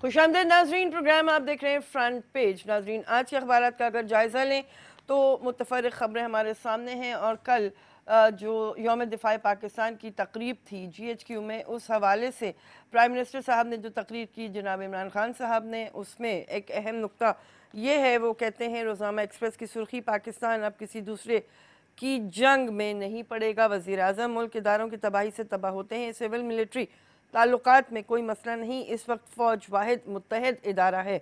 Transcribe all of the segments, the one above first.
खुशामदीद नाजरीन, प्रोग्राम आप देख रहे हैं फ्रंट पेज। नाजरीन, आज के अखबारात का अगर जायज़ा लें तो मुतफ़र्रिक़ ख़बरें हमारे सामने हैं और कल जो यौम दिफ़ाए पाकिस्तान की तकरीब थी GHQ में, उस हवाले से प्राइम मिनिस्टर साहब ने जो तकरीर की जनाब इमरान खान साहब ने, उसमें एक अहम नुक्ता ये है, वो कहते हैं रोज़नामा एक्सप्रेस की सुर्खी, पाकिस्तान अब किसी दूसरे की जंग में नहीं पड़ेगा। वज़ीर आज़म, मुल्क इदारों की तबाही से तबाह होते हैं, सिविल मिलिट्री ताल्लुकात में कोई मसला नहीं, इस वक्त फ़ौज वाहिद मुत्तहद इदारा है।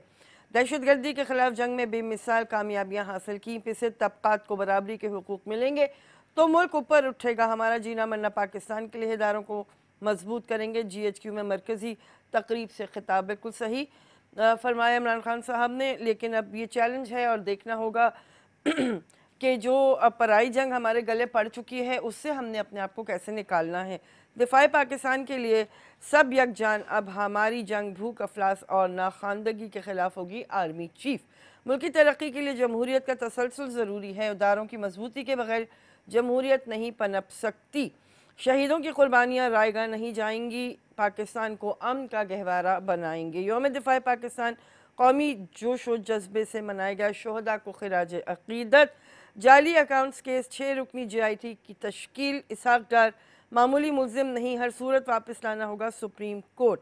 दहशतगर्दी के ख़िलाफ़ जंग में बेमिसाल कामयाबियाँ हासिल की, पिछड़ तबक़ात को बराबरी के हुकूक़ मिलेंगे तो मुल्क ऊपर उठेगा। हमारा जीना मरना पाकिस्तान के लिए, इदारों को मजबूत करेंगे। GHQ में मरकज़ी तकरीब से खिताब, बिल्कुल सही फरमाया इमरान खान साहब ने। लेकिन अब ये चैलेंज है और देखना होगा कि जो पराई जंग हमारे गले पड़ चुकी है, उससे हमने अपने आप को कैसे निकालना है। दिफाए पाकिस्तान के लिए सब यकजान, अब हमारी जंग भूख, अफलास और नाखानदगी के ख़िलाफ़ होगी। आर्मी चीफ, मुल्क की तरक्की के लिए जमहूरियत का तसलसल ज़रूरी है, इदारों की मजबूती के बगैर जमहूरियत नहीं पनप सकती। शहीदों की कुर्बानियाँ रायगा नहीं जाएंगी, पाकिस्तान को अमन का गहवारा बनाएंगे। यौम दिफाए पाकिस्तान कौमी जोश व जज्बे से मनाया गया, शोहदा को खिराज अक़ीदत। जाली अकाउंट्स केस, 6 रुकनी GIT की तश्कील, इसहाक डार मामूली मुल्ज़िम नहीं, हर सूरत वापस लाना होगा सुप्रीम कोर्ट।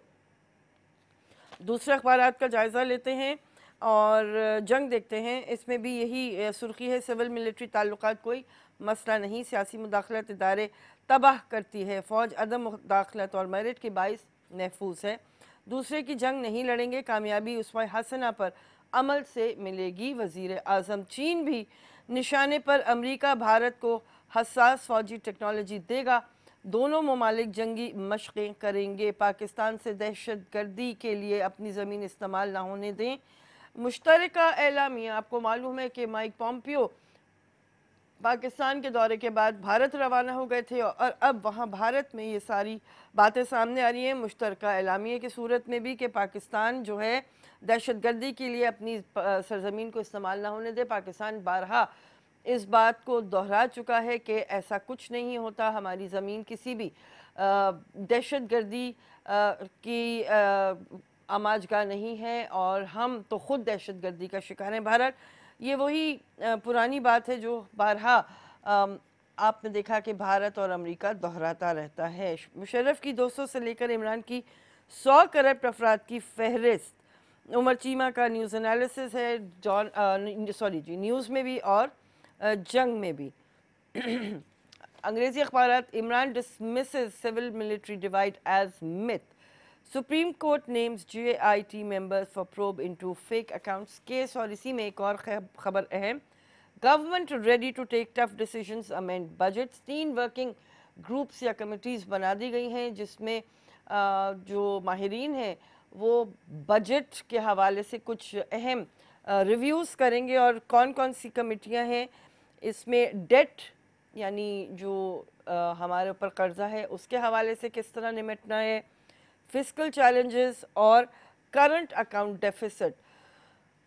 दूसरे अखबारात का जायज़ा लेते हैं और जंग देखते हैं, इसमें भी यही सुर्खी है, सिविल मिलिट्री ताल्लुकात कोई मसला नहीं, सियासी मुदाखलत इदारे तबाह करती है, फ़ौज अदम मुदाखलत और मेरिट के बाइस महफूज है। दूसरे की जंग नहीं लड़ेंगे, कामयाबी उसवा हसना पर अमल से मिलेगी। वज़ीर आज़म, चीन भी निशाने पर, अमरीका भारत को हसास फ़ौजी टेक्नोलॉजी देगा, दोनों ममालिक जंगी मशक़ें करेंगे। पाकिस्तान से दहशत गर्दी के लिए अपनी ज़मीन इस्तेमाल ना होने दें, मुश्तरका एलामिया। आपको मालूम है कि माइक पॉम्पियो पाकिस्तान के दौरे के बाद भारत रवाना हो गए थे और अब वहाँ भारत में ये सारी बातें सामने आ रही हैं, मुश्तरका एलामिया की सूरत में भी, कि पाकिस्तान जो है दहशत गर्दी के लिए अपनी सरजमीन को इस्तेमाल ना होने दे। पाकिस्तान बारहा इस बात को दोहरा चुका है कि ऐसा कुछ नहीं होता, हमारी ज़मीन किसी भी दहशत गर्दी की आमाजगाह नहीं है और हम तो ख़ुद दहशत गर्दी का शिकार हैं। भारत, ये वही पुरानी बात है जो बारहा आपने देखा कि भारत और अमेरिका दोहराता रहता है। मुशर्रफ की 200 से लेकर इमरान की 100 करप्ट अफराद की फहरिस्त। उमर चीमा का न्यूज़ एनालिसिस है, न्यूज़ में भी और जंग में भी। अंग्रेज़ी अखबारात, Imran dismisses civil military divide as myth, supreme court names GIT members for probe into fake accounts case. और इसी में एक और खबर अहम, government ready to take tough decisions, amend budgets. 3 working groups या कमिटीज़ बना दी गई हैं, जिसमें जो माहिरीन हैं वो बजट के हवाले से कुछ अहम रिव्यूज़ करेंगे। और कौन कौन सी कमिटियाँ हैं इसमें, डेट यानी जो हमारे ऊपर कर्ज़ा है उसके हवाले से किस तरह निपटना है, फिस्कल चैलेंजेस और करंट अकाउंट डेफिसिट,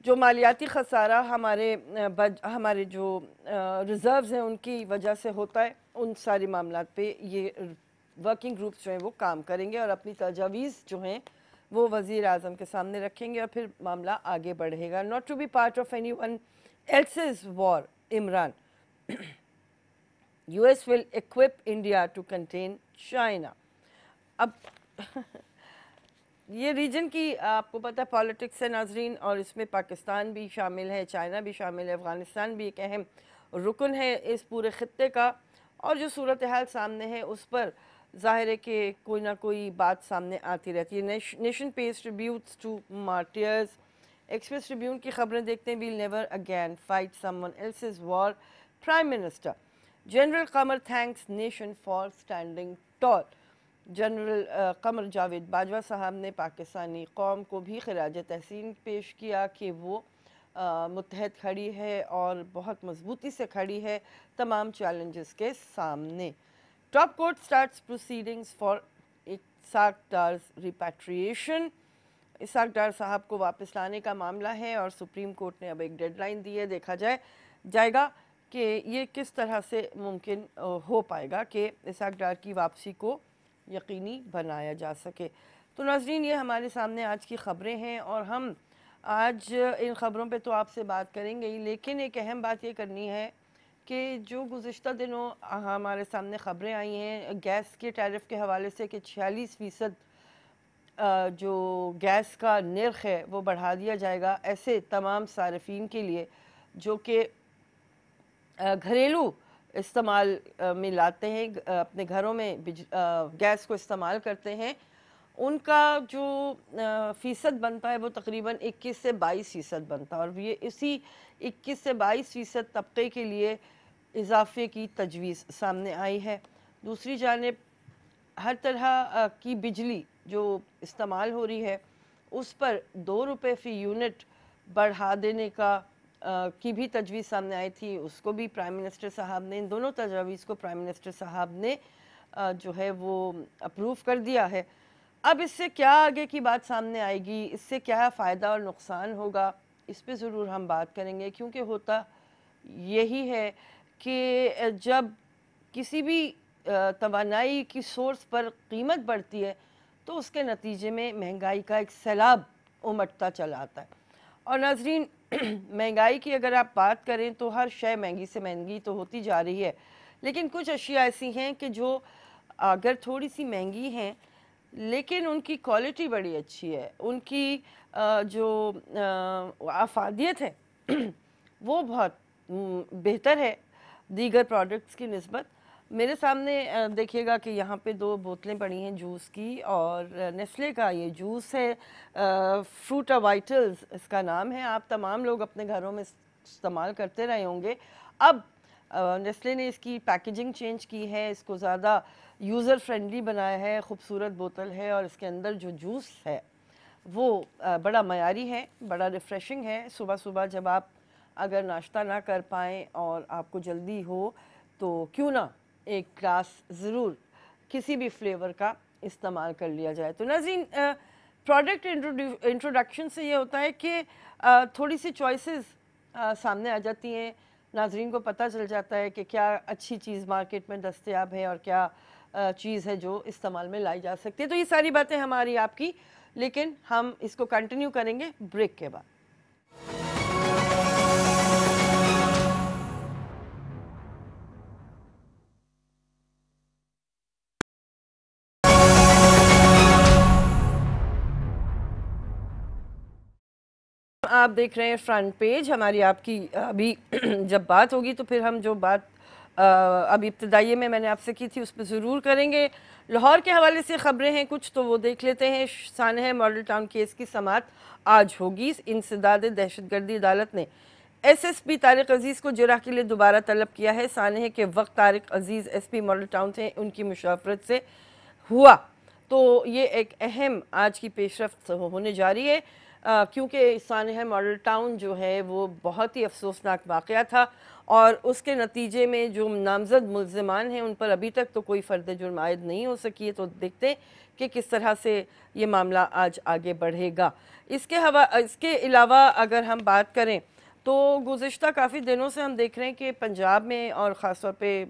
जो मालियाती खसारा हमारे जो रिज़र्व्स हैं उनकी वजह से होता है, उन सारी मामलात पे ये वर्किंग ग्रुप्स जो हैं वो काम करेंगे और अपनी तजावीज़ जो हैं वो वज़ीर आज़म के सामने रखेंगे और फिर मामला आगे बढ़ेगा। Not to be part of any one else's war, Imran, US will equip India to contain China. अब ये रीजन की आपको पता है पॉलिटिक्स है नाजरीन, और इसमें पाकिस्तान भी शामिल है, चाइना भी शामिल है, अफ़गानिस्तान भी एक अहम रुकन है इस पूरे ख़ित्ते का। और जो सूरत हाल सामने है उस पर ज़ाहिर है कि कोई ना कोई बात सामने आती रहती है। Nation pays tributes to martyrs. Express Tribune की खबरें देखते हैं, we'll never again fight someone else's war, prime minister general Qamar thanks nation for standing tall. General Qamar Javed Bajwa साहब ने पाकिस्तानी कौम को भी खिराज तहसीन पेश किया कि वो मुत्तहद खड़ी है और बहुत मजबूती से खड़ी है तमाम चैलेंजेस के सामने। Top court starts proceedings for Ishaq Dar's repatriation. Ishaq Dar साहब को वापस लाने का मामला है और सुप्रीम कोर्ट ने अब एक डेडलाइन दी है, देखा जाएगा कि ये किस तरह से मुमकिन हो पाएगा कि इसहाक डार की वापसी को यकीनी बनाया जा सके। तो नाज़रीन, ये हमारे सामने आज की ख़बरें हैं और हम आज इन ख़बरों पे तो आपसे बात करेंगे ही, लेकिन एक अहम बात ये करनी है कि जो गुज़िश्ता दिनों हमारे सामने ख़बरें आई हैं गैस के टैरिफ के हवाले से कि 46% जो गैस का निर्ख है वो बढ़ा दिया जाएगा ऐसे तमाम सार्फिन के लिए जो कि घरेलू इस्तेमाल में लाते हैं, अपने घरों में गैस को इस्तेमाल करते हैं, उनका जो फ़ीसद बनता है वो तकरीबन 21 से 22% बनता है और ये इसी 21 से 22% तबके के लिए इजाफे की तजवीज़ सामने आई है। दूसरी जानिब हर तरह की बिजली जो इस्तेमाल हो रही है उस पर 2 रुपये फ़ी यूनिट बढ़ा देने का की भी तजवीज़ सामने आई थी। उसको भी प्राइम मिनिस्टर साहब ने, इन दोनों तजवीज़ को प्राइम मिनिस्टर साहब ने जो है वो अप्रूव कर दिया है। अब इससे क्या आगे की बात सामने आएगी, इससे क्या फ़ायदा और नुकसान होगा, इस पे ज़रूर हम बात करेंगे, क्योंकि होता यही है कि जब किसी भी तवानाई की सोर्स पर कीमत बढ़ती है तो उसके नतीजे में महंगाई का एक सैलाब उमटता चला आता है। और नाज़रीन, महंगाई की अगर आप बात करें तो हर शय महंगी से महंगी तो होती जा रही है, लेकिन कुछ अशिया ऐसी हैं कि जो अगर थोड़ी सी महंगी हैं लेकिन उनकी क्वालिटी बड़ी अच्छी है, उनकी जो अफादियत है वो बहुत बेहतर है दीगर प्रोडक्ट्स की निस्बत। मेरे सामने देखिएगा कि यहाँ पे 2 बोतलें पड़ी हैं जूस की, और नेस्ले का ये जूस है, फ्रूटा वाइटल्स इसका नाम है। आप तमाम लोग अपने घरों में इस्तेमाल करते रहे होंगे। अब नेस्ले ने इसकी पैकेजिंग चेंज की है, इसको ज़्यादा यूज़र फ्रेंडली बनाया है, खूबसूरत बोतल है और इसके अंदर जो जूस है वो बड़ा मयारी है, बड़ा रिफ़्रेशिंग है। सुबह सुबह जब आप अगर नाश्ता ना कर पाएँ और आपको जल्दी हो तो क्यों ना एक ग्लास ज़रूर किसी भी फ्लेवर का इस्तेमाल कर लिया जाए। तो नाज़रीन, प्रोडक्ट इंट्रोडक्शन से ये होता है कि थोड़ी सी चॉइसेस सामने आ जाती हैं, नाज़रीन को पता चल जाता है कि क्या अच्छी चीज़ मार्केट में दस्तयाब है और क्या चीज़ है जो इस्तेमाल में लाई जा सकती है। तो ये सारी बातें हमारी आपकी, लेकिन हम इसको कंटिन्यू करेंगे ब्रेक के बाद। आप देख रहे हैं फ्रंट पेज हमारी आपकी। अभी जब बात होगी तो फिर हम जो बात अभी इब्तदाई में मैंने आपसे की थी उस पर ज़रूर करेंगे। लाहौर के हवाले से ख़बरें हैं कुछ, तो वो देख लेते हैं। सानह मॉडल टाउन केस की समाअत आज होगी। इंसदाद दहशतगर्दी अदालत ने SSP तारिक अजीज़ को जिरह के लिए दोबारा तलब किया है। सानह के वक्त तारिक अजीज़ SP मॉडल टाउन थे, उनकी मुशावरत से हुआ। तो ये एक अहम आज की पेशरफ्त होने जा रही है, क्योंकि सानह मॉडल टाउन जो है वो बहुत ही अफसोसनाक वाक़या था और उसके नतीजे में जो नामज़द मुल्ज़िमान हैं उन पर अभी तक तो कोई फ़र्द जुर्म आयद नहीं हो सकी है। तो देखते हैं कि किस तरह से ये मामला आज आगे बढ़ेगा। इसके अलावा अगर हम बात करें तो गुज़िश्ता काफ़ी दिनों से हम देख रहे हैं कि पंजाब में और ख़ास तौर पे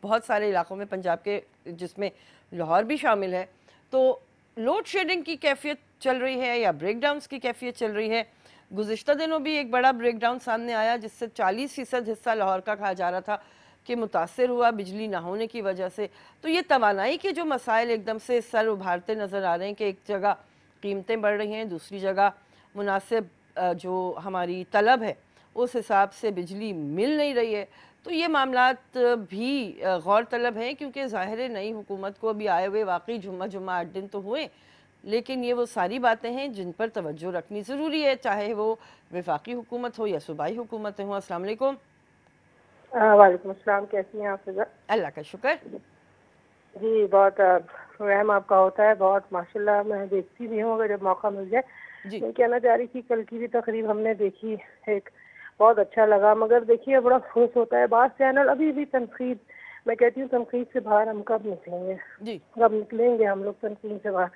बहुत सारे इलाक़ों में पंजाब के, जिसमें लाहौर भी शामिल है, तो लोड शेडिंग की कैफियत चल रही है या ब्रेकडाउन्स की कैफियत चल रही है। गुज़िश्ता दिनों भी एक बड़ा ब्रेकडाउन सामने आया जिससे 40% हिस्सा लाहौर का कहा जा रहा था कि मुतासर हुआ बिजली ना होने की वजह से। तो ये तवानाई के जो मसाइल एकदम से सर उभारते नज़र आ रहे हैं कि एक जगह कीमतें बढ़ रही हैं, दूसरी जगह मुनासिब जो हमारी तलब है उस हिसाब से बिजली मिल नहीं रही है। तो ये मामलात भी गौर तलब हैं, क्योंकि ज़ाहिर है नई हुकूमत को अभी आए हुए वाकई जुम्मा 8 दिन तो हुए, लेकिन ये वो सारी बातें हैं जिन पर तवज्जो रखनी ज़रूरी है, चाहे वो वफाकी हुकूमत हो या सूबाई हुकूमतें हों। अस्सलाम वालेकुम। वालेकुम अस्सलाम, कैसी हैं आप? अल्लाह का शुक्र जी। बहुत रहम आपका होता है, बहुत माशाल्लाह। मैं देखती भी हूँ अगर जब मौका मिल जाए। मैं कहना चाह रही थी, कल की भी तकरीब हमने देखी, एक बहुत अच्छा लगा, मगर देखिए बड़ा अफसोस होता है बास चैनल अभी भी तनकीद, मैं कहती हूँ तनकीद से बाहर हम कब निकलेंगे कब निकलेंगे हम लोग तनकीद से बाहर।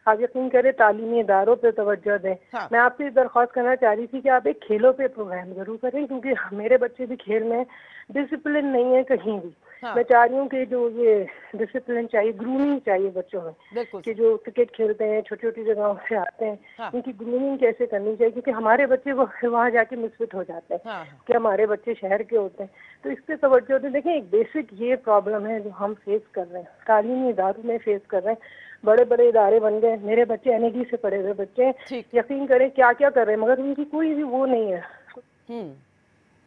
आप यकीन करें तालीमी इदारों पे तवज्जो दें। हाँ। मैं आपसे दरख्वास्त करना चाह रही थी कि आप एक खेलों पे प्रोग्राम जरूर करें, क्योंकि मेरे बच्चे भी खेल में डिसिप्लिन नहीं है कहीं भी। हाँ। मैं चाह रही हूँ कि जो ये डिसिप्लिन चाहिए, ग्रूमिंग चाहिए बच्चों में, कि जो क्रिकेट खेलते हैं छोटी छोटी जगहों से आते हैं, हाँ। उनकी ग्रूमिंग कैसे करनी चाहिए, क्योंकि हमारे बच्चे वो वहाँ जाके मिसफिट हो जाते हैं, हाँ। कि हमारे बच्चे शहर के होते हैं, तो इस पे तवज्जो होती है। देखिए एक बेसिक ये प्रॉब्लम है जो हम फेस कर रहे हैं, तालीमी इदारों में फेस कर रहे हैं। बड़े बड़े इदारे बन गए, मेरे बच्चे NAD से पढ़े हुए बच्चे हैं, यकीन करें क्या क्या कर रहे हैं, मगर उनकी कोई भी वो नहीं है।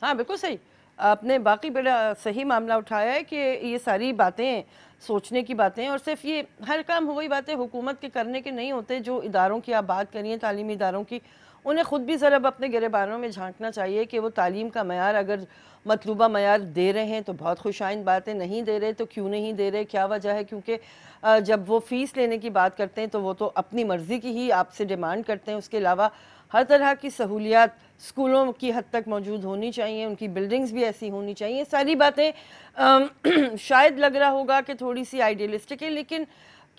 हाँ बिल्कुल सही, आपने बाकी बड़ा सही मामला उठाया है कि ये सारी बातें सोचने की बातें हैं, और सिर्फ ये हर काम वही बातें हुकूमत के करने के नहीं होते। जो इदारों की आप बात करिए, तालीमी इदारों की, उन्हें ख़ुद भी ज़रा अपने गिरेबानों में झांकना चाहिए कि वो तालीम का मयार अगर मतलूबा मयार दे रहे हैं तो बहुत खुशाइन बात है, नहीं दे रहे तो क्यों नहीं दे रहे, क्या वजह है। क्योंकि जब वो फ़ीस लेने की बात करते हैं तो वो तो अपनी मर्ज़ी की ही आपसे डिमांड करते हैं। उसके अलावा हर तरह की सहूलियात स्कूलों की हद तक मौजूद होनी चाहिए, उनकी बिल्डिंग्स भी ऐसी होनी चाहिए। सारी बातें शायद लग रहा होगा कि थोड़ी सी आइडियलिस्टिक है, लेकिन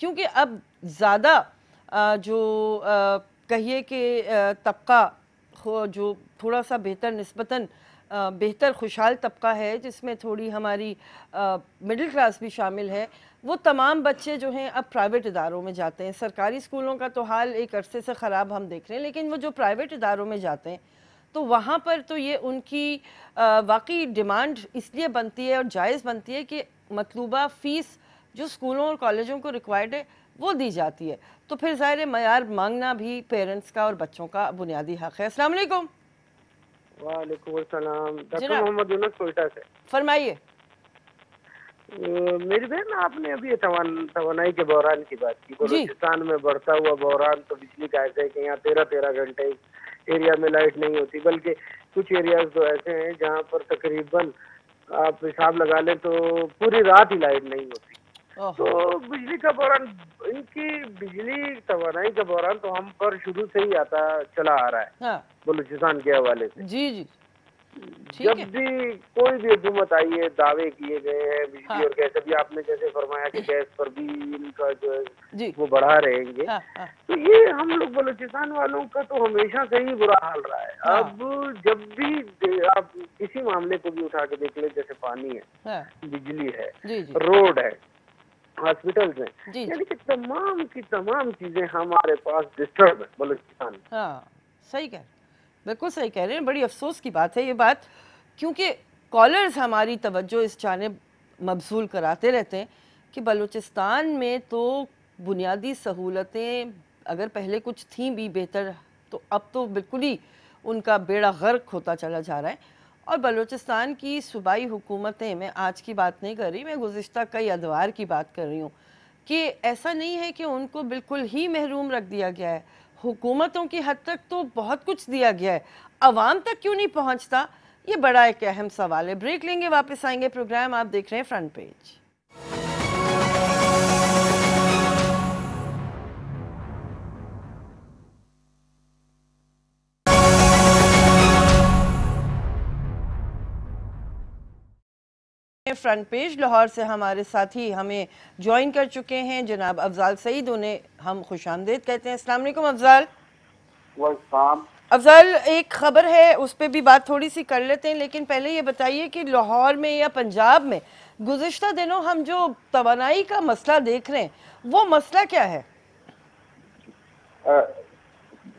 क्योंकि अब ज़्यादा जो कहिए कि तबका जो थोड़ा सा बेहतर निस्बतन बेहतर खुशहाल तबका है, जिसमें थोड़ी हमारी मिडिल क्लास भी शामिल है, वो तमाम बच्चे जो हैं अब प्राइवेट इदारों में जाते हैं। सरकारी स्कूलों का तो हाल एक अरसे से ख़राब हम देख रहे हैं, लेकिन वो जो प्राइवेट इदारों में जाते हैं तो वहाँ पर तो ये उनकी वाकई डिमांड इसलिए बनती है और जायज़ बनती है कि मतलूबा फ़ीस जो स्कूलों और कॉलेजों को रिक्वायर्ड है वो दी जाती है। तो फिर ज़ाहिर मयार मांगना भी पेरेंट्स का और बच्चों का बुनियादी हक़ है। अस्सलाम वालेकुम। वालेकुम अस्सलाम, डॉक्टर मोहम्मद यूनुस कोयटा से। फरमाइए। मेरी बहन, आपने अभी तवानाई के बहरान की बात की। बलूचिस्तान में बढ़ता हुआ बहरान तो बिजली का ऐसा है कि यहाँ 13-13 घंटे एरिया में लाइट नहीं होती, बल्कि कुछ एरियाज तो ऐसे हैं जहाँ पर तकरीबन आप हिसाब लगा लें तो पूरी रात ही लाइट नहीं होती। तो बिजली का बहरान, इनकी बिजली तवानाई का बहरान तो हम पर शुरू से ही चला आ रहा है, हाँ। बलूचिस्तान के हवाले से जी जब भी कोई भी हुकूमत आई है दावे किए गए हैं बिजली, हाँ। और गैस, अभी आपने जैसे फरमाया कि गैस पर भी इनका जो है वो बढ़ा रहेंगे, हाँ, हाँ। तो ये हम लोग बलूचिस्तान वालों का तो हमेशा से ही बुरा हाल रहा है, हाँ। अब जब भी आप किसी मामले को भी उठा के देख ले, जैसे पानी है, हाँ। बिजली है, रोड है, हॉस्पिटल्स हैं, यानी कि तमाम की तमाम चीजें हमारे पास डिस्टर्ब है बलूचिस्तान। हाँ सही कह, बिल्कुल सही कह रहे हैं। बड़ी अफसोस की बात है ये बात, क्योंकि कॉलर्स हमारी तवज्जो इस जानिब मबसूल कराते रहते हैं कि बलूचिस्तान में तो बुनियादी सहूलतें अगर पहले कुछ थीं भी बेहतर, तो अब तो बिल्कुल ही उनका बेड़ा गर्क होता चला जा रहा है। और बलूचिस्तान की सूबाई हुकूमतें, मैं आज की बात नहीं कर रही, मैं गुज़िश्ता कई अदवार की बात कर रही हूँ, कि ऐसा नहीं है कि उनको बिल्कुल ही महरूम रख दिया गया है। हुकूमतों की हद तक तो बहुत कुछ दिया गया है, अवाम तक क्यों नहीं पहुँचता, ये बड़ा एक अहम सवाल है। ब्रेक लेंगे, वापस आएंगे। प्रोग्राम आप देख रहे हैं front page. Front page Lahore से हमारे साथी हमें ज्वाइन कर चुके हैं जनाब अफजाल सईद, उन्हें हम खुशामदीद कहते हैं। अस्सलाम वालेकुम अफजाल। अफजाल, एक खबर है उस पर भी बात थोड़ी सी कर लेते हैं, लेकिन पहले ये बताइए कि लाहौर में या पंजाब में गुज़िश्ता दिनों हम जो तवानाई का मसला देख रहे हैं, वो मसला क्या है?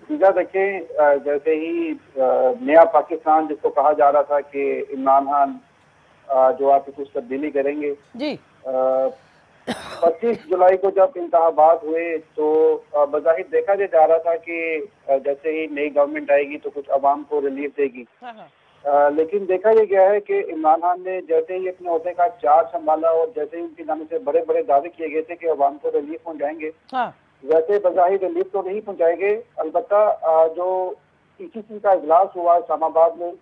देखिए, जैसे ही नया पाकिस्तान जिसको कहा जा रहा था कि इमरान खान जो आप कुछ तब्दीली करेंगे जी, 25 जुलाई को जब इंतखाबात हुए तो बज़ाहिर देखा जा रहा था कि जैसे ही नई गवर्नमेंट आएगी तो कुछ अवाम को रिलीफ देगी, लेकिन देखा ये गया है कि इमरान खान ने जैसे ही अपने ओहदे का चार्ज संभाला और जैसे ही उनकी जानिब से बड़े बड़े दावे किए गए थे कि अवाम को रिलीफ पहुँचाएंगे, वैसे बज़ाहिर रिलीफ तो नहीं पहुँचाएंगे। अलबत्ता जो ECC का इजलास हुआ इस्लामाबाद में,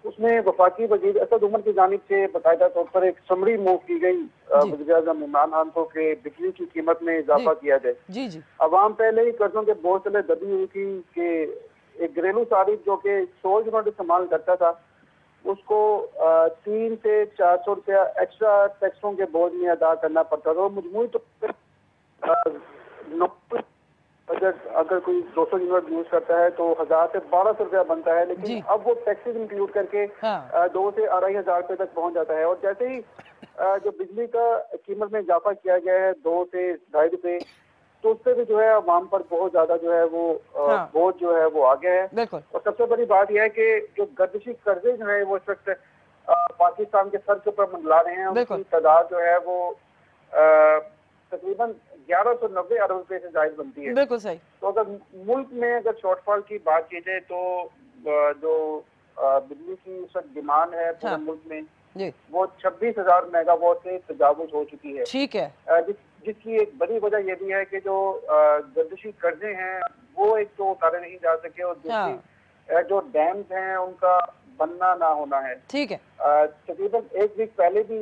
उसमें वफाकी वजीर असद उमर की जानिब से बाकायदा तौर पर एक समरी मूव की गई वज़ीर-ए-आज़म इमरान खान को कि बिजली की कीमत में इजाफा किया जाए। अवाम पहले ही कर्जों के बोझ तले दबी हुई थी कि एक घरेलू सारिफ जो कि 100 यूनिट इस्तेमाल करता था, उसको 300 से 400 रुपया एक्स्ट्रा टैक्सों के बोझ में अदा करना पड़ता था। मजमूई तो अगर कोई 200 यूनिट यूज करता है तो 1000 से 1200 रुपया बनता है, लेकिन अब वो टैक्सेस इंक्लूड करके 2 से 2500 रुपये तक पहुंच जाता है। और जैसे ही जो बिजली का कीमत में इजाफा किया गया है 2 से ₹2.5, तो उससे भी जो है अवाम पर बहुत ज्यादा जो है वो बोझ जो है वो आ गया है। और सबसे बड़ी बात यह है कि जो गर्दिशी कर्जे जो है वो इस वक्त पाकिस्तान के सर के ऊपर मंडला रहे हैं, उनकी तादाद जो है वो तकरीबन 1190 अरब रुपए से जायद बनती है। बिल्कुल सही। तो अगर मुल्क में अगर शॉर्टफॉल की बात की जाए तो जो बिजली की इस वक्त डिमांड है पूरे मुल्क में वो 26,000 मेगावाट से तजावुज हो चुकी है। ठीक है। जिसकी एक बड़ी वजह यह भी है कि जो गर्दिशी कर्जे हैं वो एक तो उतारे नहीं जा सके, और दूसरी जो डैम्स हैं उनका बनना ना होना है। ठीक है। तकरीबन एक वीक पहले भी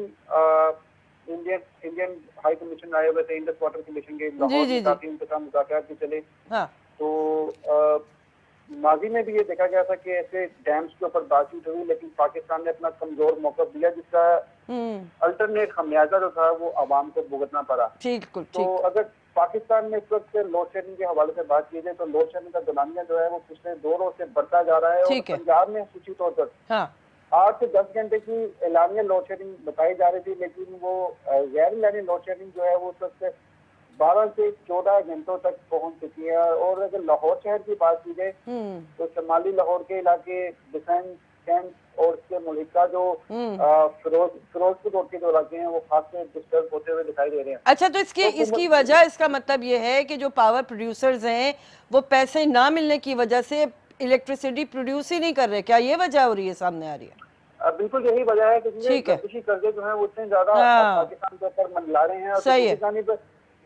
इंडियन हाई कमीशन आए हुए थे, इंडस वाटर कमीशन के लाहौर में काफी उनके साथ मुज़ाकरात भी चले। तो माजी में भी ये देखा गया था कि ऐसे डैम्स के ऊपर बातचीत हुई, लेकिन पाकिस्तान ने अपना कमजोर मौका दिया, जिसका अल्टरनेट खमियाजा जो था वो आवाम को भुगतना पड़ा। तो अगर पाकिस्तान में इस वक्त लोड शेडिंग के हवाले से बात की जाए तो लोड शेडिंग का दौरानिया जो है वो पिछले 2 रोज से बढ़ता जा रहा है। और पंजाब में सूची तौर पर 8 से 10 घंटे की एलानिया लोड शेडिंग बताई जा रही थी, लेकिन वो गैर एलानिया लोड शेडिंग जो है वो उस वक्त 12 से 14 घंटों तक पहुंच चुकी है। और अगर लाहौर शहर की बात की जाए तो शमाली लाहौर के इलाके, डिफेंस कैंप और उसके मुल्का जो फिरोजपुर रोड के जो इलाके हैं वो खासकर डिस्टर्ब होते हुए दिखाई दे रहे हैं। अच्छा, तो इसकी वजह, इसका मतलब ये है कि जो पावर प्रोड्यूसर्स हैं वो पैसे ना मिलने की वजह से इलेक्ट्रिसिटी प्रोड्यूस ही नहीं कर रहे, क्या ये वजह हो रही है, सामने आ रही है? बिल्कुल यही वजह है कि कृषि कर्जे जो है वो इतने ज्यादा पाकिस्तान के ऊपर मंडला रहे हैं। सही है।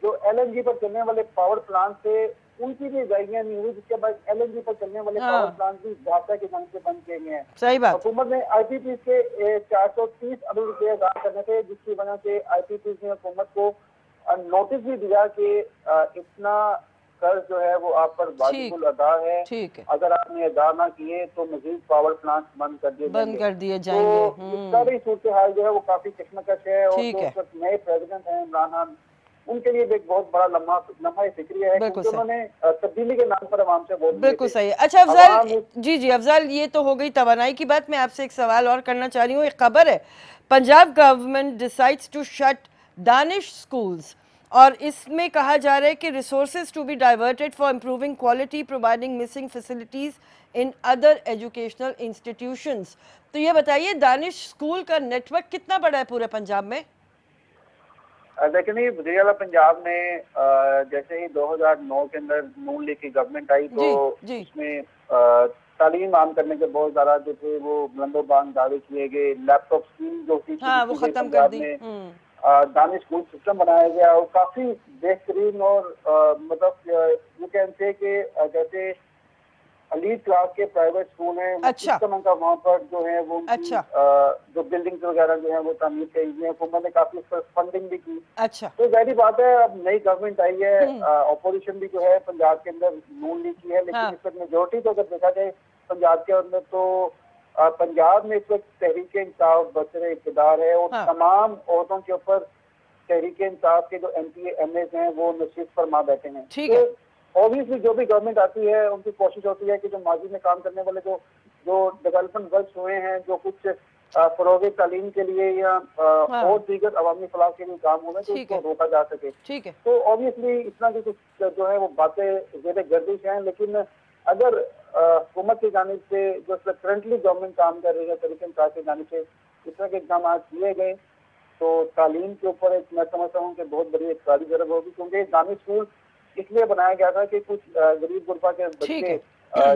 जो LNG पर चलने वाले पावर प्लांट से उनकी भी अदायगियां नहीं हुई, जिसके बाद LNG पर चलने वाले पावर प्लांट भी ढाका के जंग से बंद किए गए हैं। सही बात। हुकूमत ने IPPs के 430 अरब रुपए अदा करने थे, जिसकी वजह से IPPs ने हुकूमत को नोटिस भी दिया कि इतना कर्ज जो है वो आप पर वाजिबुल अदा है। ठीक है। अगर आपने अदा ना किए तो मजीद पावर प्लांट बंद कर दिए जाएंगे। तो इस सारी सूरत हाल जो है वो काफी कश्मकश है। और जो नए प्रेसिडेंट हैं इमरान खान, उनके लिए एक बहुत बड़ा लम्हा फिक्री है, क्योंकि उन्होंने तब्दीली के नाम पर आवाम से वोट दिए। बिल्कुल सही है। अच्छा अफजल जी अफजल, ये तो हो गई तवानाई की बात। मैं आपसे एक सवाल और करना चाह रही हूँ। एक खबर है, Punjab government decides to shut Danish schools, और इसमें कहा जा रहा है कि resources to be diverted for improving quality, providing missing facilities in other educational institutions. तो ये बताइए, दानिश स्कूल का नेटवर्क कितना बड़ा है पूरे पंजाब में? देखिए नहीं, वज़ीर-ए-आला पंजाब में जैसे ही 2009 के अंदर नून लीग की गवर्नमेंट आई तो उसमें तालीम आम करने के बहुत ज्यादा जो थे वो बुलंदोबांग दावे किए गए। लैपटॉप स्कीम जो थी वो खत्म कर दी। दानिश स्कूल सिस्टम बनाया गया और काफी बेहतरीन, और मतलब यू कैन से कि जैसे अलीट क्लास के प्राइवेट स्कूल हैं, अच्छा। इस तरह का वहाँ पर जो है वो अच्छा। जो बिल्डिंग्स वगैरह जो है वो तामीर की है, हुकूमत ने काफी फंडिंग भी की। अच्छा। तो जाहिर बात है अब नई गवर्नमेंट आई है, ऑपोजिशन भी जो है पंजाब के अंदर नून लीग की है, लेकिन इस वक्त मेजोरिटी तो अगर देखा जाए पंजाब के अंदर तो पंजाब में इस वक्त तहरीक इंसाफ बरसरे इक़्तिदार है, और तमाम औरतों के ऊपर तहरीक इंसाफ के जो MPA MAs हैं वो नशीब फरमा बैठे हैं। ठीक है। ऑब्वियसली जो भी गवर्नमेंट आती है उनकी कोशिश होती है कि जो माजी में काम करने वाले जो डेवलपमेंट वर्क हुए हैं, जो कुछ फरोग तालीम के लिए या और दीगर अवामी फलाह के लिए काम हुए, तो उसको रोका जा सके। ठीक है। तो ऑब्वियसली इतना की कुछ जो है वो बातें ज़ेरे गर्दिश हैं, लेकिन अगर हुकूमत की जानिब से जो करंटली गवर्नमेंट काम कर रही है तरीके इंसाफ की जानिब से इस तरह के इक़दाम किए गए तो तालीम के ऊपर एक मैं समझता हूँ कि बहुत बड़ी एक सारी जरूरत होगी, क्योंकि दानिश स्कूल इसलिए बनाया गया था कि कुछ गरीब गुरबा के बच्चे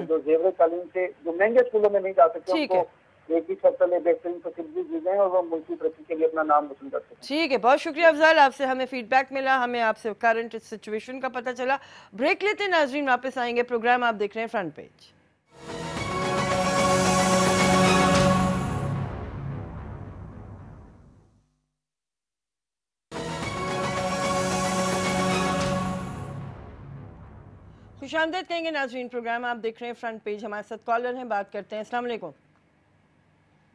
जो जेवर तालीम से जो महंगे स्कूलों में नहीं जा सकते उनको एक ही छत तले बेहतरीन फैसिलिटी दी जाए और वो मुल्क की तरक्की के लिए अपना नाम रोशन कर सकते। ठीक है, बहुत शुक्रिया अफजल, आपसे हमें फीडबैक मिला, हमें आपसे करंट सिचुएशन का पता चला। ब्रेक लेते हैं नाजरीन, वापस आएंगे। प्रोग्राम आप देख रहे हैं फ्रंट पेज। खुशामदीद कहेंगे नाजरीन, प्रोग्राम आप देख रहे हैं फ्रंट पेज। हमारे साथ कॉलर हैं, बात करते हैं। अस्सलाम वालेकुम।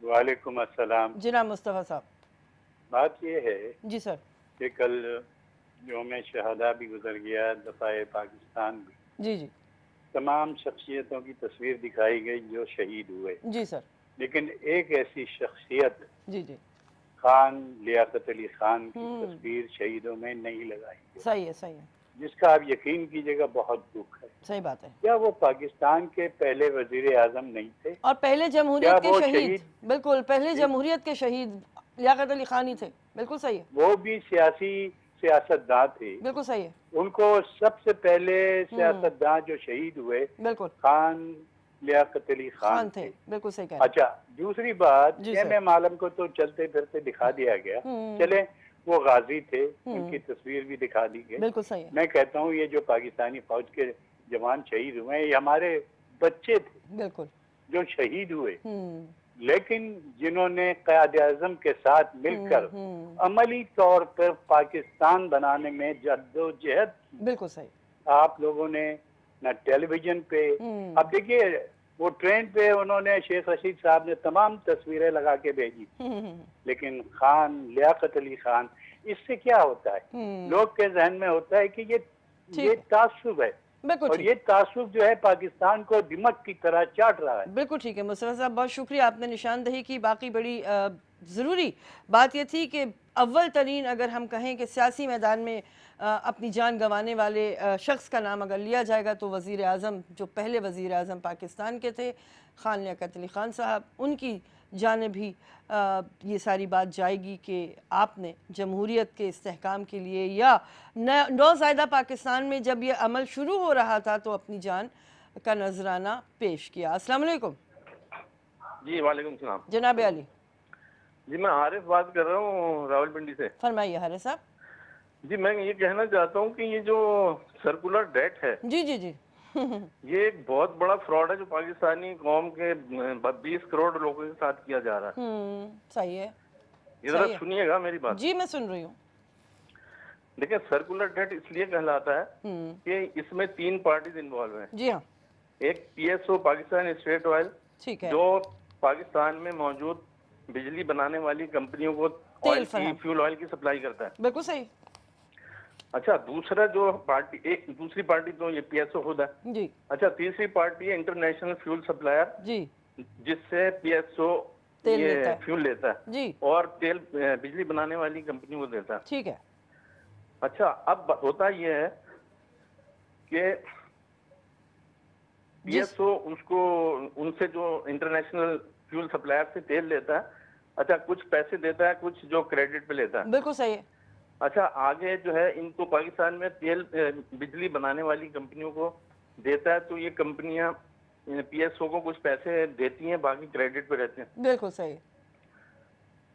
वालेकुम अस्सलाम। जनाब मुस्तफ़ा साहब, बात ये है जी सर कि कल यौम शहादा भी गुजर गया, दफ़ाए पाकिस्तान भी, जी तमाम शख्सियतों की तस्वीर दिखाई गई जो शहीद हुए। जी सर। लेकिन एक ऐसी शख्सियत जी खान लियाकत अली खान की तस्वीर शहीदों में नहीं लगाई। सही है, सही है। जिसका आप यकीन कीजिएगा बहुत दुख है। सही बात है। क्या वो पाकिस्तान के पहले वजीर आजम नहीं थे? और पहले जमहूरियत के शहीद, बिल्कुल पहले जमहूरियत के शहीद लियाकत अली खान ही थे। बिल्कुल सही है। वो भी सियासतदान थे। बिल्कुल सही है। उनको सबसे पहले सियासतदान जो शहीद हुए बिल्कुल खान लियाकत अली खान थे। बिल्कुल सही कहा। अच्छा, दूसरी बात एम आलम को तो चलते फिरते दिखा दिया गया, चले वो गाजी थे, उनकी तस्वीर भी दिखा दी गई। बिल्कुल सही है। मैं कहता हूँ ये जो पाकिस्तानी फौज के जवान शहीद हुए ये हमारे बच्चे थे, बिल्कुल, जो शहीद हुए, लेकिन जिन्होंने क़याद आज़म के साथ मिलकर अमली तौर पर पाकिस्तान बनाने में जद्दोजहद, बिल्कुल सही, आप लोगों ने न टेलीविजन पे, अब देखिए वो ट्रेन पे उन्होंने शेख रशीद साहब ने तमाम तस्वीरें लगा के भेजी, लेकिन खान लियाकत अली खान, इससे क्या होता है, लोग के जहन में होता है कि ये तासुब है, और ये तासुब जो है पाकिस्तान को दिमक की तरह चाट रहा है। बिल्कुल ठीक है मुस्तफा साहब, बहुत शुक्रिया, आपने निशानदही की। बाकी बड़ी ज़रूरी बात ये थी कि अव्वल तरीन अगर हम कहें कि सियासी मैदान में अपनी जान गंवाने वाले शख्स का नाम अगर लिया जाएगा तो वज़ीर आज़म, जो पहले वज़ीर आज़म पाकिस्तान के थे, खान लियाकत अली खान साहब, उनकी जाने भी ये सारी बात जाएगी कि आपने जमहूरियत के इस्तेहकाम के लिए या नौज़ायदा पाकिस्तान में जब ये अमल शुरू हो रहा था तो अपनी जान का नजराना पेश किया। अस्सलाम वालेकुम। जी वालेकुम सलाम। जनाब अली जी, मैं आरिफ बात कर रहा हूँ रावलपिंडी से। फरमाइए हारिस साहब। जी, मैं ये कहना चाहता हूँ कि ये जो सर्कुलर डेट है, जी जी जी ये एक बहुत बड़ा फ्रॉड है जो पाकिस्तानी कौम के 20 करोड़ लोगों के साथ किया जा रहा है। सही है। ये जरा सुनिएगा मेरी बात। जी मैं सुन रही हूँ। देखिए, सर्कुलर डेट इसलिए कहलाता है कि इसमें 3 पार्टीज इन्वॉल्व हैं। जी हाँ। एक PSO पाकिस्तान स्टेट ऑयल, ठीक है, जो पाकिस्तान में मौजूद बिजली बनाने वाली कंपनियों को ऑयल की, फ्यूल ऑयल की सप्लाई करता है। बिल्कुल सही। अच्छा, दूसरा जो पार्टी, एक दूसरी पार्टी तो ये PSO खुद है जी। अच्छा, तीसरी पार्टी है इंटरनेशनल फ्यूल सप्लायर जी, जिससे PSO ये फ्यूल लेता है जी, और तेल बिजली बनाने वाली कंपनी को देता है। ठीक है। अच्छा, अब होता ये है कि PSO उसको, उनसे जो इंटरनेशनल फ्यूल सप्लायर से तेल लेता है, अच्छा कुछ पैसे देता है, कुछ जो क्रेडिट पे लेता है। बिल्कुल सही है। अच्छा, आगे जो है इनको पाकिस्तान में तेल बिजली बनाने वाली कंपनियों को देता है, तो ये कंपनियां PSO को कुछ पैसे देती हैं, बाकी क्रेडिट पे रहते हैं। बिल्कुल सही।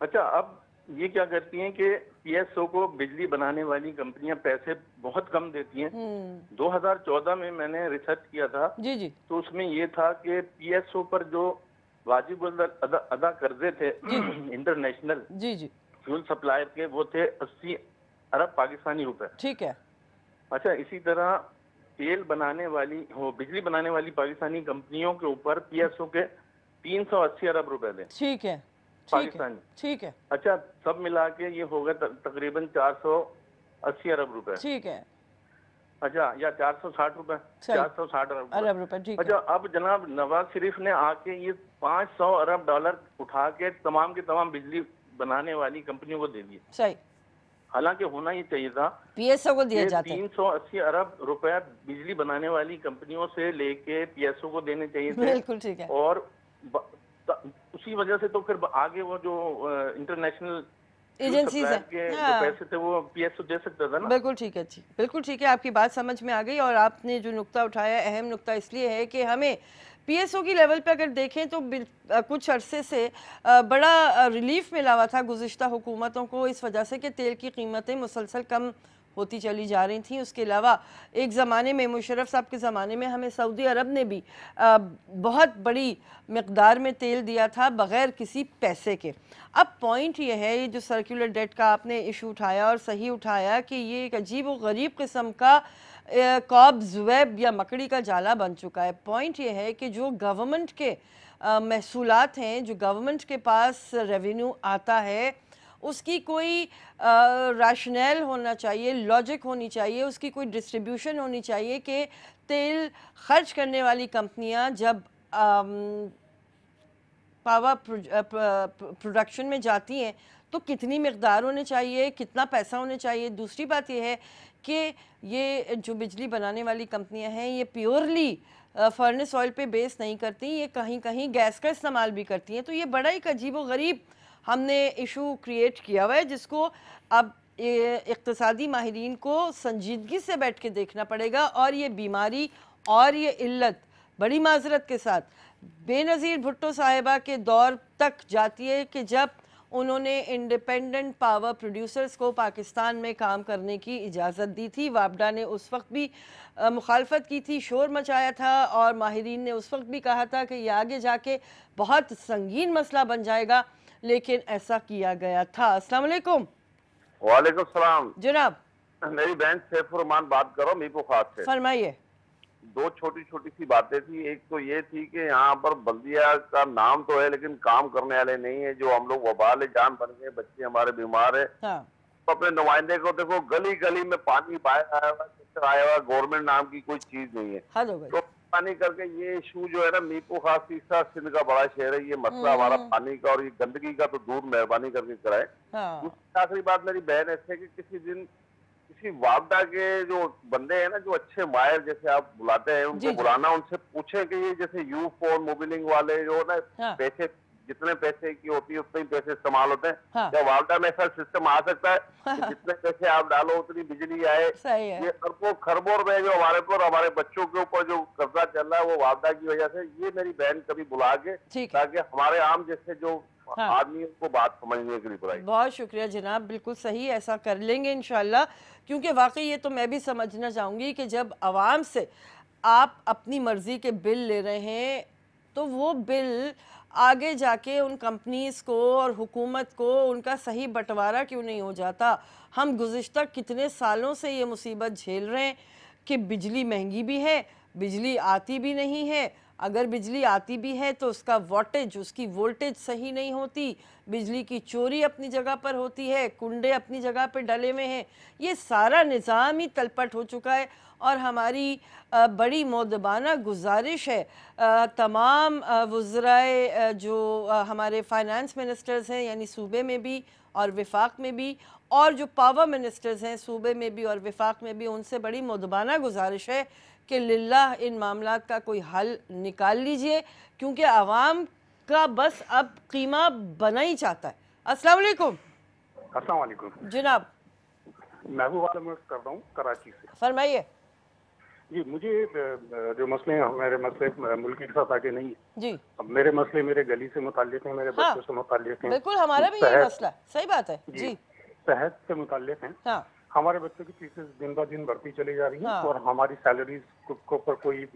अच्छा, अब ये क्या करती हैं कि PSO को बिजली बनाने वाली कंपनियां पैसे बहुत कम देती हैं। 2014 में मैंने रिसर्च किया था जी जी, तो उसमें ये था कि PSO पर जो वाजिब अदा कर्जे थे इंटरनेशनल जी जी फ्यूल सप्लायर के, वो थे 80 अरब पाकिस्तानी रुपए। ठीक है। अच्छा, इसी तरह तेल बनाने वाली, बिजली बनाने वाली पाकिस्तानी कंपनियों के ऊपर PSO के 380 अरब रुपए थे। ठीक है, पाकिस्तानी। ठीक है। अच्छा, सब मिला के ये होगा तकरीबन 480 अरब रुपए। ठीक है। अच्छा, या 460 रुपए, 460 अरब रुपए। ठीक है। अच्छा, अब जनाब नवाज शरीफ ने आके ये 500 अरब डॉलर उठा के तमाम के तमाम बिजली बनाने वाली कंपनियों को दे दिए। सही। हालांकि होना ये चाहिए था PSO को दिया जाता है। 380 अरब रुपया बिजली बनाने वाली कंपनियों से लेके PSO को देने चाहिए थे। बिल्कुल ठीक है। और उसी वजह से तो फिर आगे वो जो इंटरनेशनल एजेंसीज है जो पैसे थे वो PSO दे सकता था ना। बिल्कुल ठीक है जी, बिल्कुल ठीक है, आपकी बात समझ में आ गई। और आपने जो नुक्ता उठाया अहम नुक्ता इसलिए है कि हमें PSO की लेवल पे अगर देखें तो कुछ अरसे से बड़ा रिलीफ मिला हुआ था गुज़िश्ता हुकूमतों को, इस वजह से कि तेल की कीमतें मुसलसल कम होती चली जा रही थी। उसके अलावा एक ज़माने में, मुशर्रफ साहब के ज़माने में, हमें सऊदी अरब ने भी बहुत बड़ी मकदार में तेल दिया था बग़ैर किसी पैसे के। अब पॉइंट ये है, ये जो सर्कुलर डेट का आपने इशू उठाया और सही उठाया कि ये एक अजीब व गरीब किस्म का कॉब्स वेब या मकड़ी का जाला बन चुका है। पॉइंट ये है कि जो गवर्नमेंट के महसूलात हैं, जो गवर्नमेंट के पास रेवेन्यू आता है, उसकी कोई रैशनल होना चाहिए, लॉजिक होनी चाहिए, उसकी कोई डिस्ट्रीब्यूशन होनी चाहिए कि तेल खर्च करने वाली कंपनियां जब पावर प्रोडक्शन में जाती हैं तो कितनी मिकदार होनी चाहिए, कितना पैसा होना चाहिए। दूसरी बात यह है कि ये जो बिजली बनाने वाली कंपनियां हैं ये प्योरली फर्नेस ऑयल पे बेस नहीं करती, ये कहीं कहीं गैस का इस्तेमाल भी करती हैं। तो ये बड़ा एक अजीब व गरीब हमने इशू क्रिएट किया हुआ है, जिसको अब इक़्तिसादी माहिरीन को संजीदगी से बैठ के देखना पड़ेगा। और ये बीमारी और ये इल्लत बड़ी माजरत के साथ बेनज़ीर भुट्टो साहिबा के दौर तक जाती है कि जब उन्होंने इंडिपेंडेंट पावर प्रोड्यूसर्स को पाकिस्तान में काम करने की इजाज़त दी थी। वापडा ने उस वक्त भी मुखालफत की थी, शोर मचाया था, और माहिरीन ने उस वक्त भी कहा था कि यह आगे जाके बहुत संगीन मसला बन जाएगा, लेकिन ऐसा किया गया था। अस्सलाम वालेकुम। वालेकुम सलाम जनाब। मेरी बहन सैफुररहमान बात करो मीपू खास से। फरमाइए। दो छोटी छोटी सी बातें थी। एक तो ये थी कि यहाँ पर बल्दिया का नाम तो है लेकिन काम करने वाले नहीं है। जो हम लोग वबाल जान बन गए, बच्चे हमारे बीमार है। हाँ। तो अपने नुमाइंदे को देखो, गली गली में पानी बाहर आया हुआ, आया हुआ, गवर्नमेंट नाम की कोई चीज नहीं है। तो पानी करके ये इशू जो है ना, मीपू खास तीसरा सिंध का बड़ा शहर है, ये मसला हमारा पानी का और ये गंदगी का तो दूर मेहरबानी करके कराए। दूसरी आखिरी बात मेरी बहन ऐसे कि किसी दिन किसी वापडा के जो बंदे हैं ना, जो अच्छे मायर जैसे आप बुलाते हैं, उनको बुलाना, उनसे पूछे कि ये जैसे यू फोन मोबिलिंग वाले जो ना पैसे, जितने पैसे की होती है उतने ही पैसे इस्तेमाल होते हैं। क्या वापडा में ऐसा सिस्टम आ सकता है कि जितने पैसे आप डालो उतनी बिजली आए? ये अरबों खरबों रुपए जो हमारे ऊपर, हमारे बच्चों के ऊपर जो कर्जा चल रहा है वो वापडा की वजह से। ये मेरी बहन कभी बुला के, ताकि हमारे आम जैसे जो आदमी को बात समझने के लिए बुलाई। बहुत शुक्रिया जनाब, बिल्कुल सही, ऐसा कर लेंगे इंशाल्लाह। क्योंकि वाकई ये तो मैं भी समझना चाहूँगी कि जब आवाम से आप अपनी मर्ज़ी के बिल ले रहे हैं तो वो बिल आगे जाके उन कंपनीज़ को और हुकूमत को उनका सही बंटवारा क्यों नहीं हो जाता। हम गुज़िश्ता कितने सालों से ये मुसीबत झेल रहे हैं कि बिजली महंगी भी है, बिजली आती भी नहीं है। अगर बिजली आती भी है तो उसका वोल्टेज, उसकी वोल्टेज सही नहीं होती, बिजली की चोरी अपनी जगह पर होती है, कुंडे अपनी जगह पर डले हुए हैं। ये सारा निज़ाम ही तलपट हो चुका है। और हमारी बड़ी मोदबाना गुजारिश है तमाम वज़राए जो हमारे फाइनेंस मिनिस्टर्स हैं, यानी सूबे में भी और विफाक में भी, और जो पावर मिनिस्टर्स हैं सूबे में भी और विफाक में भी, उनसे बड़ी मोदबाना गुजारिश है कि लिल्लाह इन मामलात का कोई हल निकाल लीजिए, क्योंकि आवाम का बस अब कीमा बना ही चाहता है। अस्सलाम वालेकुम। अस्सलाम वालेकुम जनाब। महबूब आलम कर रहा हूँ कराची से। फरमाइए जी। मुझे जो मसले हैं, मेरे मसले मुल्क के साथ आगे नहीं है जी। अब मेरे मसले मेरे गली से मुताल्लिक हैं, मेरे बच्चों से मुताल्लिक हैं। बिल्कुल हमारा भी यही मसला, सही बात है जी। सेहत से मुताल्लिक हैं। हाँ। हमारे बच्चों की फीसें दिन ब दिन बढ़ती चली जा रही हैं। हाँ। और हमारी सैलरीज के ऊपर कोई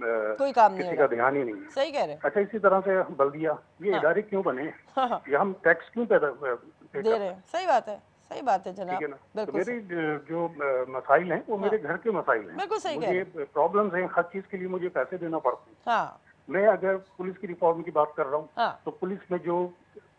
काम नहीं, किसी का ध्यान ही नहीं है। सही कह रहे हैं। अच्छा, इसी तरह से बल्दिया ये इदारे क्यों बने? ये हम टैक्स क्यों पैदा दे रहे हैं? सही बात है, सही बात है जनाब। तो मेरे जो मसाइल हैं वो मेरे घर के मसाइल हैं। बिल्कुल सही कह रहे हैं। मुझे प्रॉब्लम्स हैं, हर चीज के लिए मुझे पैसे देना पड़ते हैं। हाँ। मैं अगर पुलिस की रिफॉर्म की बात कर रहा हूँ तो पुलिस में जो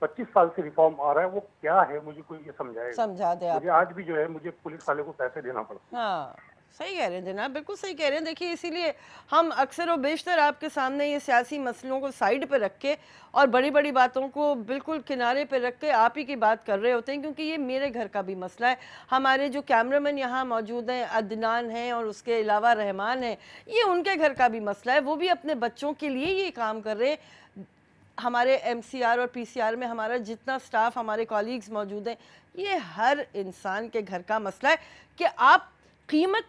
25 साल से रिफॉर्म आ रहा है वो क्या है, मुझे कोई ये समझा दे। मुझे आज भी जो है मुझे पुलिस वाले को पैसे देना पड़ता है। हाँ, सही कह रहे हैं जनाब, बिल्कुल सही कह रहे हैं। देखिए, इसीलिए हम अक्सर और बेशतर आपके सामने ये सियासी मसलों को साइड पे रख के और बड़ी बड़ी बातों को बिल्कुल किनारे पे रख के आप ही की बात कर रहे होते हैं, क्योंकि ये मेरे घर का भी मसला है। हमारे जो कैमरामैन यहाँ मौजूद हैं, अदनान हैं और उसके अलावा रहमान हैं, ये उनके घर का भी मसला है। वो भी अपने बच्चों के लिए ये काम कर रहे हैं। हमारे MCR और PCR में हमारा जितना स्टाफ, हमारे कॉलीग्स मौजूद हैं, ये हर इंसान के घर का मसला है कि आप कीमत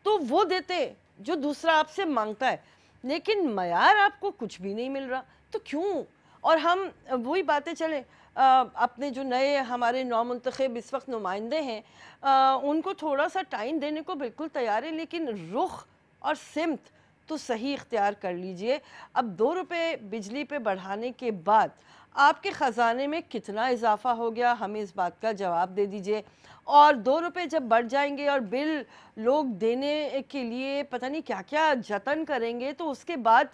तो वो देते जो दूसरा आपसे मांगता है, लेकिन मयार आपको कुछ भी नहीं मिल रहा, तो क्यों? और हम वही बातें चले अपने जो नए हमारे नौमुंतखब इस वक्त नुमाइंदे हैं, उनको थोड़ा सा टाइम देने को बिल्कुल तैयार है, लेकिन रुख और सिमत तो सही इख्तियार कर लीजिए। अब 2 रुपये बिजली पे बढ़ाने के बाद आपके ख़जाने में कितना इजाफा हो गया, हमें इस बात का जवाब दे दीजिए। और 2 रुपये जब बढ़ जाएंगे और बिल लोग देने के लिए पता नहीं क्या क्या जतन करेंगे, तो उसके बाद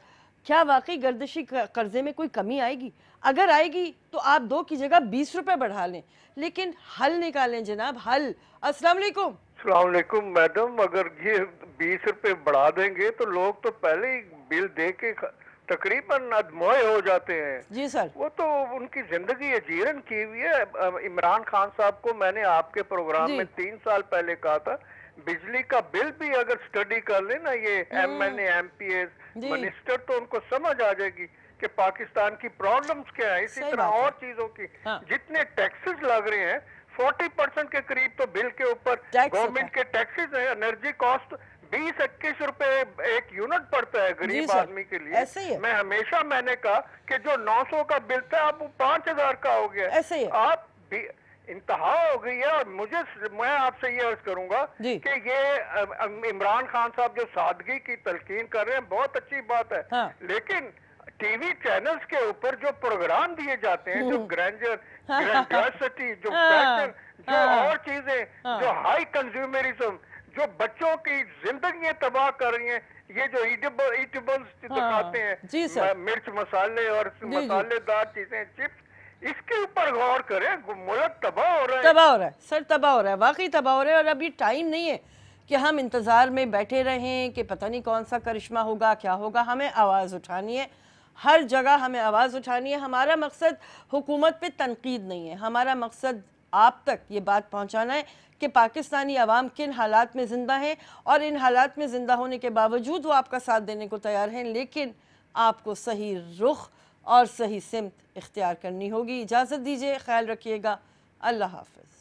क्या वाकई गर्दिशी कर्जे में कोई कमी आएगी? अगर आएगी तो आप 2 की जगह 20 रुपये बढ़ा लें, लेकिन हल निकालें जनाब, हल। अस्सलाम वालेकुम। अस्सलाम वालेकुम मैडम, अगर ये 20 रुपये बढ़ा देंगे तो लोग तो पहले ही बिल दे के तकरीबन अधमोए हो जाते हैं। जी सर। वो तो उनकी जिंदगी जीरन की हुई है। इमरान खान साहब को मैंने आपके प्रोग्राम में 3 साल पहले कहा था, बिजली का बिल भी अगर स्टडी कर ले ना ये MNA MPs मिनिस्टर, तो उनको समझ आ जाएगी कि पाकिस्तान की प्रॉब्लम्स क्या है। इसी तरह और चीजों की जितने टैक्सेस लग रहे हैं 40% के करीब तो बिल के ऊपर गवर्नमेंट के टैक्सेस है। एनर्जी कॉस्ट 20-21 रुपए एक यूनिट पड़ता है गरीब आदमी के लिए। ऐसे ही मैं हमेशा मैंने कहा कि जो 900 का बिल था अब वो 5000 का हो गया। ऐसे ही आप भी इंतहा हो गई है। और मैं आपसे ये अर्ज करूंगा कि ये इमरान खान साहब जो सादगी की तलकीन कर रहे हैं बहुत अच्छी बात है, लेकिन टीवी चैनल्स के ऊपर जो प्रोग्राम दिए जाते हैं, जो ग्रैंडियोसिटी, जो पैशन, जो और चीजें, जो हाई कंज्यूमरिज्म, जो बच्चों की जिंदगी तबाह कर रही हैं, ये जो ईटेबल्स दिखाते हैं, मिर्च मसाले और मसालेदार चीजें, चिप्स, इसके ऊपर गौर करें। मुल्क तबाह हो रहा है, तबाह हो रहा है सर, तबाह हो रहा है, वाकई तबाह हो रहा है। और अभी टाइम नहीं है कि हम इंतज़ार में बैठे रहें कि पता नहीं कौन सा करिश्मा होगा, क्या होगा। हमें आवाज़ उठानी है, हर जगह हमें आवाज़ उठानी है। हमारा मकसद हुकूमत पे तनकीद नहीं है, हमारा मकसद आप तक ये बात पहुंचाना है कि पाकिस्तानी अवाम किन हालात में ज़िंदा हैं, और इन हालात में ज़िंदा होने के बावजूद वो आपका साथ देने को तैयार हैं, लेकिन आपको सही रुख और सही सिमत इख्तियार करनी होगी। इजाज़त दीजिए, ख्याल रखिएगा, अल्लाह हाफ़िज़।